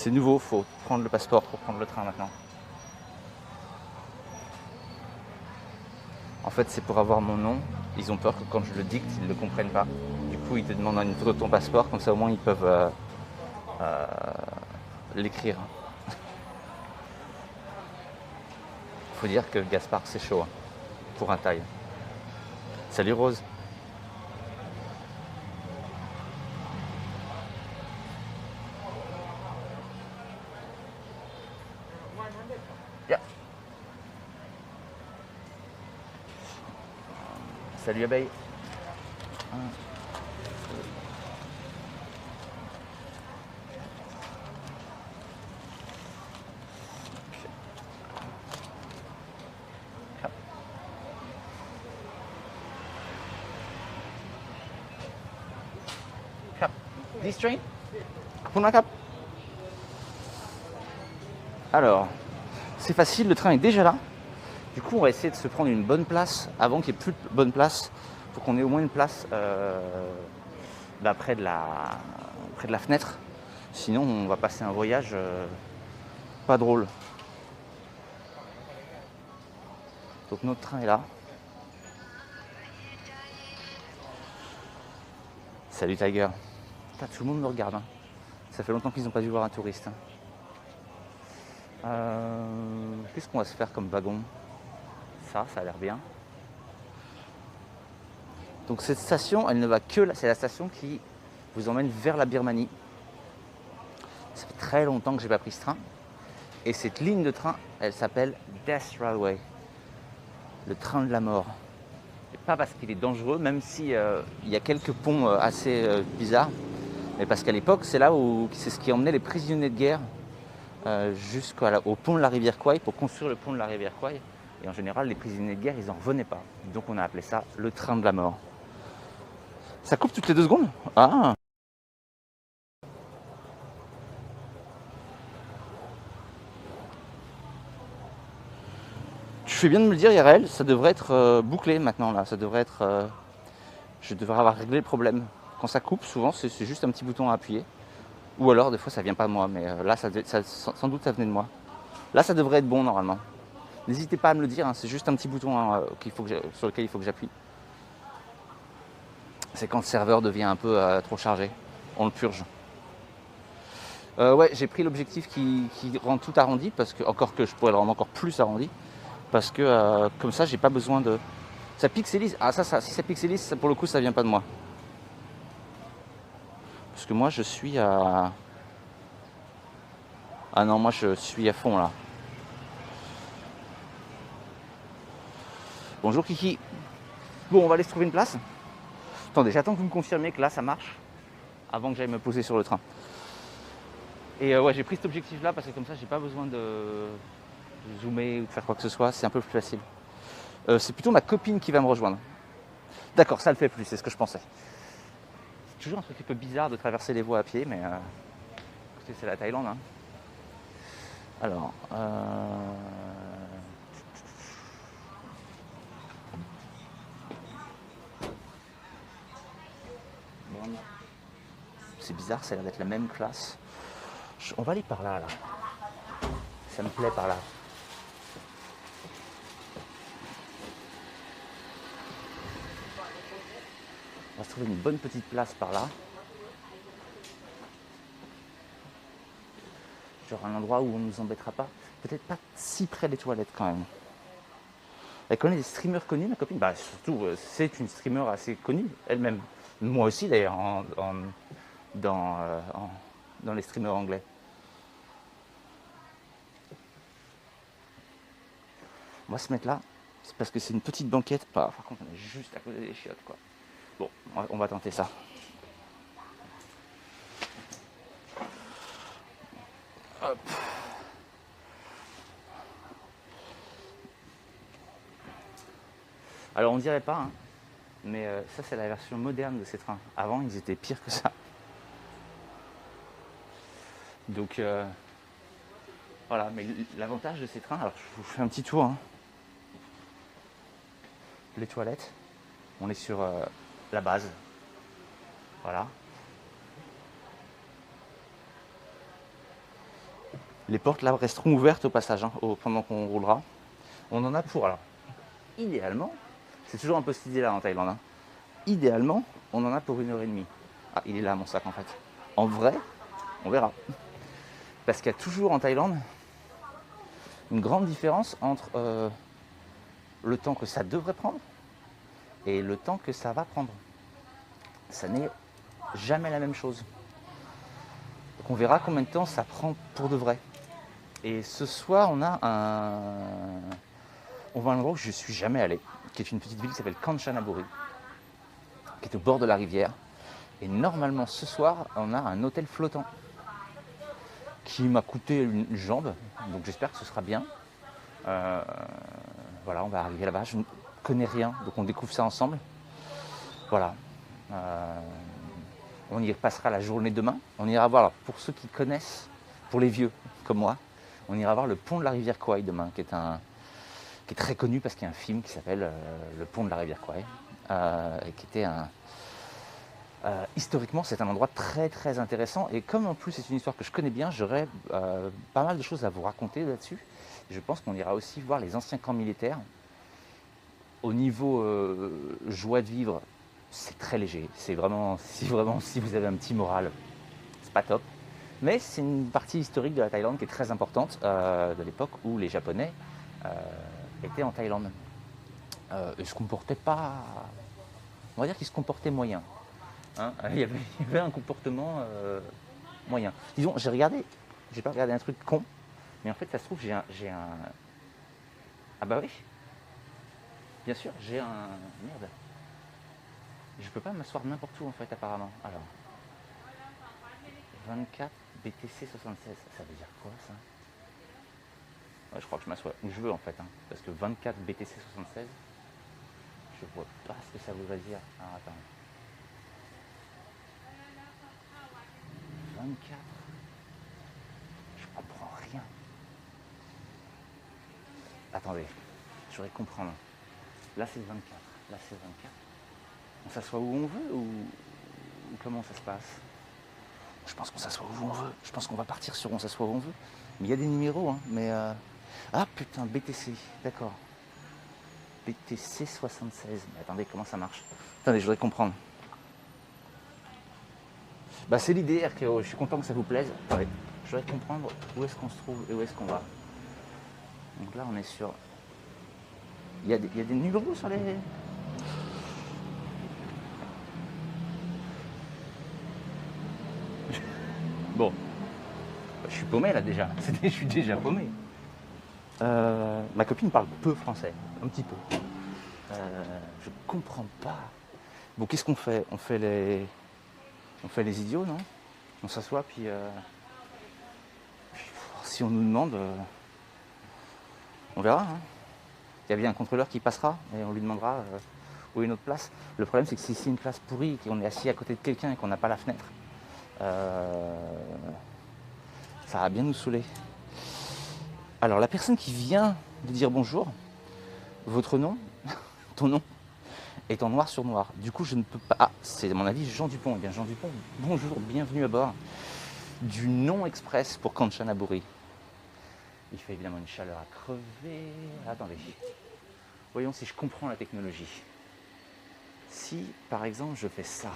C'est nouveau, faut prendre le passeport pour prendre le train maintenant. En fait, c'est pour avoir mon nom. Ils ont peur que quand je le dicte, ils ne le comprennent pas. Du coup, ils te demandent une photo de ton passeport, comme ça au moins ils peuvent l'écrire. Faut dire que Gaspard, c'est chaud hein, pour un taille. Salut Rose. Yeah. Salut abeille. This train? Pour ma cap. Alors, c'est facile, le train est déjà là. Du coup, on va essayer de se prendre une bonne place avant qu'il n'y ait plus de bonne place. Pour qu'on ait au moins une place près de la fenêtre. Sinon, on va passer un voyage pas drôle. Donc notre train est là. Salut Tiger. Putain, tout le monde me regarde. Hein. Ça fait longtemps qu'ils n'ont pas dû voir un touriste. Qu'est-ce qu'on va se faire comme wagon? Ça a l'air bien. Donc cette station, elle ne va que là. C'est la station qui vous emmène vers la Birmanie. Ça fait très longtemps que j'ai pas pris ce train. Et cette ligne de train, elle s'appelle Death Railway. Le train de la mort. Et pas parce qu'il est dangereux, même si il y a quelques ponts assez bizarres. Mais parce qu'à l'époque, c'est là où c'est ce qui emmenait les prisonniers de guerre jusqu'au pont de la rivière Kwai pour construire le pont de la rivière Kwai. Et en général, les prisonniers de guerre, ils n'en revenaient pas. Donc on a appelé ça le train de la mort. Ça coupe toutes les 2 secondes? Ah. Tu fais bien de me le dire, Yarel, ça devrait être bouclé maintenant là. Ça devrait être. Je devrais avoir réglé le problème. Quand ça coupe, souvent, c'est juste un petit bouton à appuyer. Ou alors, des fois, ça vient pas de moi, mais là, sans doute, ça venait de moi. Là, ça devrait être bon normalement. N'hésitez pas à me le dire, hein, c'est juste un petit bouton hein, sur lequel il faut que j'appuie. C'est quand le serveur devient un peu trop chargé. On le purge. Ouais, j'ai pris l'objectif qui rend tout arrondi, parce que, encore que je pourrais le rendre encore plus arrondi, parce que comme ça, j'ai pas besoin de. Ça pixelise. Ah, si ça pixelise, ça, pour le coup, ça vient pas de moi. Parce que moi, je suis à. Ah non, moi, je suis à fond là. Bonjour Kiki. Bon, on va aller se trouver une place. Attendez, j'attends que vous me confirmiez que là, ça marche, avant que j'aille me poser sur le train. Et ouais, j'ai pris cet objectif là parce que comme ça j'ai pas besoin de zoomer ou de faire quoi que ce soit, c'est un peu plus facile. C'est plutôt ma copine qui va me rejoindre. D'accord, ça le fait plus, c'est ce que je pensais. C'est toujours un truc un peu bizarre de traverser les voies à pied, mais écoutez, c'est la Thaïlande. Hein. Alors, c'est bizarre, ça a l'air d'être la même classe. On va aller par là. Ça me plaît par là. On va se trouver une bonne petite place par là. Genre un endroit où on ne nous embêtera pas. Peut-être pas si près des toilettes quand même. Elle connaît des streamers connus, ma copine. Bah surtout, c'est une streamer assez connue, elle-même. Moi aussi d'ailleurs, dans les streamers anglais. On va se mettre là. C'est parce que c'est une petite banquette. Par contre, on est juste à côté des chiottes, quoi. Bon, on va tenter ça. Hop. Alors on dirait pas, hein, mais ça c'est la version moderne de ces trains. Avant ils étaient pires que ça. Donc voilà, mais l'avantage de ces trains, alors je vous fais un petit tour. Hein. Les toilettes, on est sur la base. Voilà. Les portes là resteront ouvertes au passage, hein, pendant qu'on roulera. On en a pour, alors, idéalement, c'est toujours un peu cette idée là en Thaïlande, hein. Idéalement, on en a pour 1h30. Ah, il est là mon sac en fait. En vrai, on verra. Parce qu'il y a toujours en Thaïlande une grande différence entre le temps que ça devrait prendre et le temps que ça va prendre. Ça n'est jamais la même chose. Donc on verra combien de temps ça prend pour de vrai. Et ce soir, on va à un endroit où je ne suis jamais allé, qui est une petite ville qui s'appelle Kanchanaburi, qui est au bord de la rivière. Et normalement, ce soir, on a un hôtel flottant qui m'a coûté une jambe, donc j'espère que ce sera bien. Voilà, on va arriver là-bas. Je ne connais rien, donc on découvre ça ensemble. Voilà. On y passera la journée demain. On ira voir, pour ceux qui connaissent, pour les vieux comme moi, on ira voir le pont de la rivière Kwai demain, qui est très connu parce qu'il y a un film qui s'appelle Le pont de la rivière Kwai, et qui était historiquement, c'est un endroit très très intéressant. Et comme en plus c'est une histoire que je connais bien, j'aurai pas mal de choses à vous raconter là-dessus. Je pense qu'on ira aussi voir les anciens camps militaires. Au niveau joie de vivre, c'est très léger. C'est vraiment, si vous avez un petit moral, c'est pas top. Mais c'est une partie historique de la Thaïlande qui est très importante, de l'époque où les Japonais étaient en Thaïlande. Ils se comportaient pas... On va dire qu'ils se comportaient moyen. Hein, il y avait un comportement moyen. Disons, j'ai pas regardé un truc con, mais en fait, ça se trouve, j'ai un... Ah bah oui, bien sûr, j'ai un... Merde. Je peux pas m'asseoir n'importe où, en fait, apparemment. Alors, 24 BTC 76, ça veut dire quoi, ça? Ouais, je crois que je m'assois où je veux, en fait, hein, parce que 24 BTC 76, je vois pas ce que ça voudrait dire. Alors, attends. 24. Je comprends rien. Attendez, je voudrais comprendre. Là c'est 24, là c'est 24. On s'assoit où on veut ou comment ça se passe? Je pense qu'on s'assoit où on veut. Je pense qu'on va partir sur on s'assoit où on veut. Mais il y a des numéros, hein. Mais ah putain, BTC, d'accord. BTC 76. Mais attendez, comment ça marche? Attendez, je voudrais comprendre. Bah c'est l'idée, RKO, je suis content que ça vous plaise. Ouais. Je voudrais comprendre où est-ce qu'on se trouve et où est-ce qu'on va. Donc là on est sur... Il y a des numéros sur les... Bon, je suis paumé là déjà, je suis déjà paumé. Ma copine parle peu français, un petit peu. Je comprends pas. Bon, qu'est-ce qu'on fait? On fait les idiots, non? On s'assoit, puis si on nous demande, on verra. Hein. Il y a bien un contrôleur qui passera et on lui demandera où est notre place. Le problème, c'est que si c'est une place pourrie, qu'on est assis à côté de quelqu'un et qu'on n'a pas la fenêtre, ça va bien nous saouler. Alors, la personne qui vient de dire bonjour, votre nom, ton nom, est en noir sur noir. Du coup, je ne peux pas... Ah, c'est à mon avis Jean Dupont. Eh bien, Jean Dupont, bonjour, bienvenue à bord du non-express pour Kanchanaburi. Il fait évidemment une chaleur à crever. Attendez. Voyons si je comprends la technologie. Si, par exemple, je fais ça,